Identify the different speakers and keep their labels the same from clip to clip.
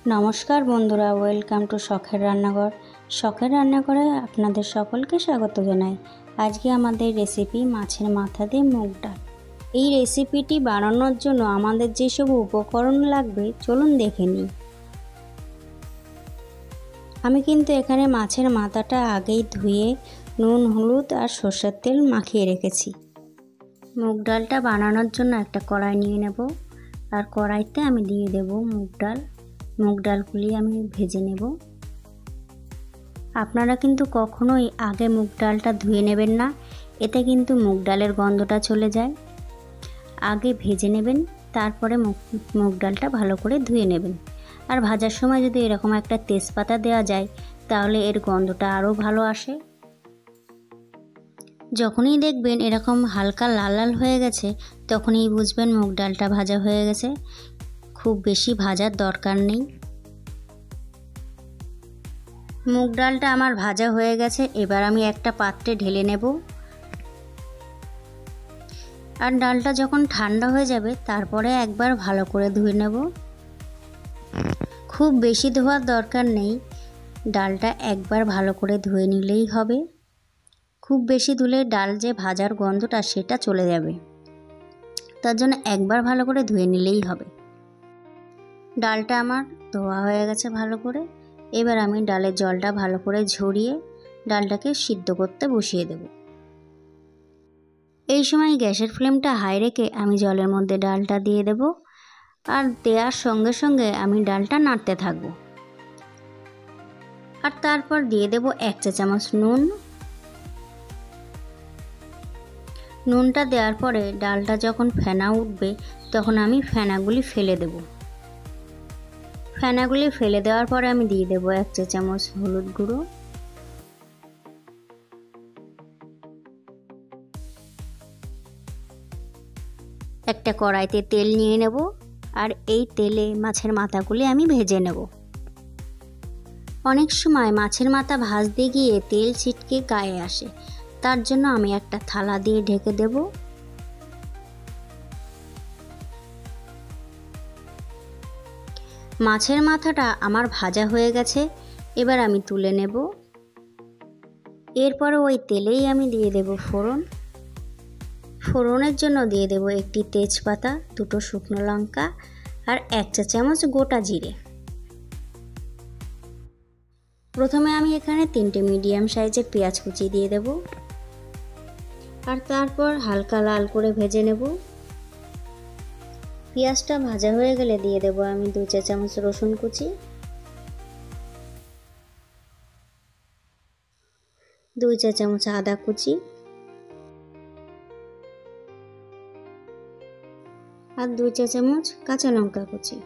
Speaker 1: নমস্কার বন্ধুরা, welcome to শখের রান্নাঘর। শখের রান্নাঘরে আপনাদের সকলকে স্বাগত জানাই। আজকে আমাদের রেসিপি মাছের মাথা দিয়ে মুগ ডাল। এই রেসিপিটি বানানোর জন্য আমাদের যেসব উপকরণ লাগবে চলুন দেখে নিই। আমি কিন্তু এখানে মাছের মাথাটা আগেই ধুয়ে নুন, হলুদ আর সর্ষের তেল মাখিয়ে রেখেছি। মুগ ডালটা বানানোর জন্য একটা কড়াই নিয়ে নেব, আর কড়াইতে আমি দিয়ে দেব মুগ ডালগুলি আমি ভেজে নেব। আপনারা কিন্তু কখনোই আগে মুগ ডালটা ধুয়ে নেবেন না, এতে কিন্তু মুগ ডালের গন্ধটা চলে যায়। আগে ভেজে নেবেন, তারপরে মুগ ডালটা ভালো করে ধুয়ে নেবেন। আর ভাজার সময় যদি এরকম একটা তেজপাতা দেওয়া যায় তাহলে এর গন্ধটা আরও ভালো আসে। যখনই দেখবেন এরকম হালকা লাল লাল হয়ে গেছে তখনই বুঝবেন মুগ ডালটা ভাজা হয়ে গেছে। খুব বেশি ভাজার দরকার নেই। মুগ ডালটা আমার ভাজা হয়ে গেছে, এবার আমি একটা পাত্রে ঢেলে নেব। আর ডালটা যখন ঠান্ডা হয়ে যাবে তারপরে একবার ভালো করে ধুয়ে নেব। খুব বেশি ধোয়ার দরকার নেই, ডালটা একবার ভালো করে ধুয়ে নিলেই হবে। খুব বেশি ধুলে ডাল যে ভাজার গন্ধটা সেটা চলে যাবে, তার জন্য একবার ভালো করে ধুয়ে নিলেই হবে। ডালটা আমার ধোয়া হয়ে গেছে ভালো করে। এবার আমি ডালের জলটা ভালো করে ঝরিয়ে ডালটাকে সিদ্ধ করতে বসিয়ে দেব। এই সময় গ্যাসের ফ্লেমটা হাই রেখে আমি জলের মধ্যে ডালটা দিয়ে দেব, আর দেওয়ার সঙ্গে সঙ্গে আমি ডালটা নাড়তে থাকব। আর তারপর দিয়ে দেব 1 চা চামচ নুন। নুনটা দেওয়ার পরে ডালটা যখন ফেনা উঠবে তখন আমি ফেনাগুলি ফেলে দেব। ফেনাগুলি ফেলে দেওয়ার পরে আমি দিয়ে দেব 1 চা চামচ হলুদ গুঁড়ো, একটা কড়াইতে তেল নিয়ে নেব, আর এই তেলে মাছের মাথাগুলি আমি ভেজে নেব। অনেক সময় মাছের মাথা ভাজতে গিয়ে তেল ছিটকে গায়ে আসে, তার জন্য আমি একটা থালা দিয়ে ঢেকে দেব। মাছের মাথাটা আমার ভাজা হয়ে গেছে, এবার আমি তুলে নেব। এরপরে ওই তেলেই আমি দিয়ে দেব ফোড়ন। ফোড়নের জন্য দিয়ে দেব একটি তেজপাতা, 2টো শুকনো লঙ্কা আর 1 চা চামচ গোটা জিরে। প্রথমে আমি এখানে 3টে মিডিয়াম সাইজের পেঁয়াজ কুচি দিয়ে দেব, আর তারপর হালকা লাল করে ভেজে নেব। পেঁয়াজটা ভাজা হয়ে গেলে দিয়ে দেব আমি 2 চা চামচ রসুন কুচি, 2 চা চামচ আদা কুচি আর 2 চা চামচ কাঁচা লঙ্কা কুচি,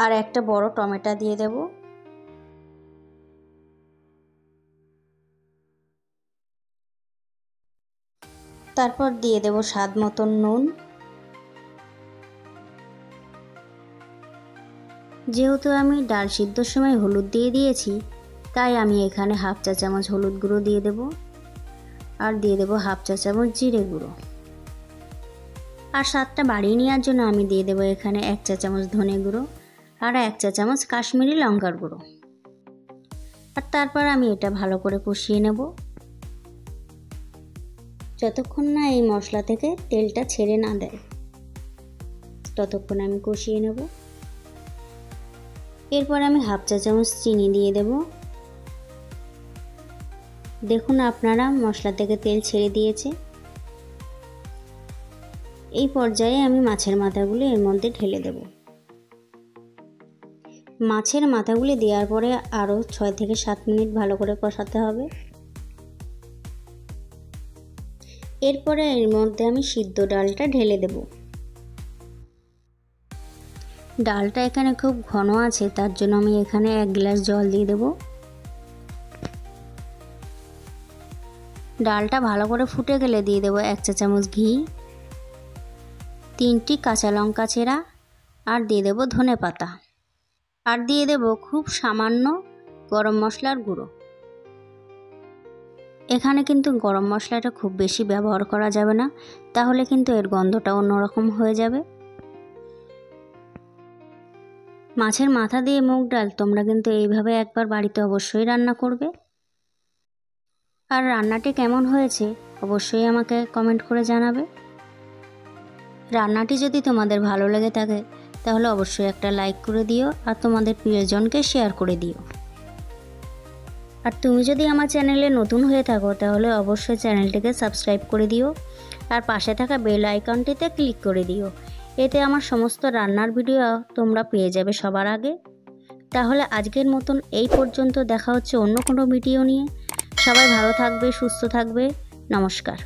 Speaker 1: আর একটা বড় টমেটো দিয়ে দেব। তারপর দিয়ে দেব স্বাদ মতন নুন। যেহেতু আমি ডাল সিদ্ধর সময় হলুদ দিয়ে দিয়েছি, তাই আমি এখানে 1/2 চা চামচ হলুদ গুঁড়ো দিয়ে দেব, আর দিয়ে দেব 1/2 চা চামচ জিরে গুঁড়ো। আর স্বাদটা বাড়িয়ে নেওয়ার জন্য আমি দিয়ে দেব এখানে 1 চা চামচ ধনে গুঁড়ো আর 1 চা চামচ কাশ্মীরি লঙ্কার গুঁড়ো। আর তারপর আমি এটা ভালো করে কষিয়ে নেব, যতক্ষণ না এই মশলা থেকে তেলটা ছেড়ে না দেয় ততক্ষণ আমি কষিয়ে নেব। এরপর আমি 1/2 চা চামচ চিনি দিয়ে দেব। দেখুন আপনারা মশলা থেকে তেল ছেড়ে দিয়েছে। এই পর্যায়ে আমি মাছের মাথাগুলো এর মধ্যে ঢেলে দেব। মাছের মাথাগুলি দেওয়ার পরে আরও 6 থেকে 7 মিনিট ভালো করে কষাতে হবে। এরপরে এর মধ্যে আমি সিদ্ধ ডালটা ঢেলে দেব। ডালটা এখানে খুব ঘন আছে, তার জন্য আমি এখানে 1 গ্লাস জল দিয়ে দেব। ডালটা ভালো করে ফুটে গেলে দিয়ে দেব 1 চা চামচ ঘি, 3টি কাঁচা লঙ্কা চেরা, আর দিয়ে দেব ধনে পাতা, আর দিয়ে দেব খুব সামান্য গরম মশলার গুঁড়ো। এখানে কিন্তু গরম মশলাটা খুব বেশি ব্যবহার করা যাবে না, তাহলে কিন্তু এর গন্ধটা অন্যরকম হয়ে যাবে। মাছের মাথা দিয়ে মুগ ডাল তোমরা কিন্তু এইভাবে একবার বাড়িতে অবশ্যই রান্না করবে। আর রান্নাটি কেমন হয়েছে অবশ্যই আমাকে কমেন্ট করে জানাবে। রান্নাটি যদি তোমাদের ভালো লেগে থাকে তাহলে অবশ্যই একটা লাইক করে দিও আর তোমাদের প্রিয়জনকে শেয়ার করে দিও। আর তুমি যদি আমার চ্যানেলে নতুন হয়ে থাকো তাহলে অবশ্যই চ্যানেলটিকে সাবস্ক্রাইব করে দিও আর পাশে থাকা বেল আইকনটিতে ক্লিক করে দিও। এতে আমার সমস্ত রান্নার ভিডিও তোমরা পেয়ে যাবে সবার আগে। তাহলে আজকের মতন এই পর্যন্ত, দেখা হচ্ছে অন্য কোনো ভিডিও নিয়ে। সবাই ভালো থাকবে, সুস্থ থাকবে। নমস্কার।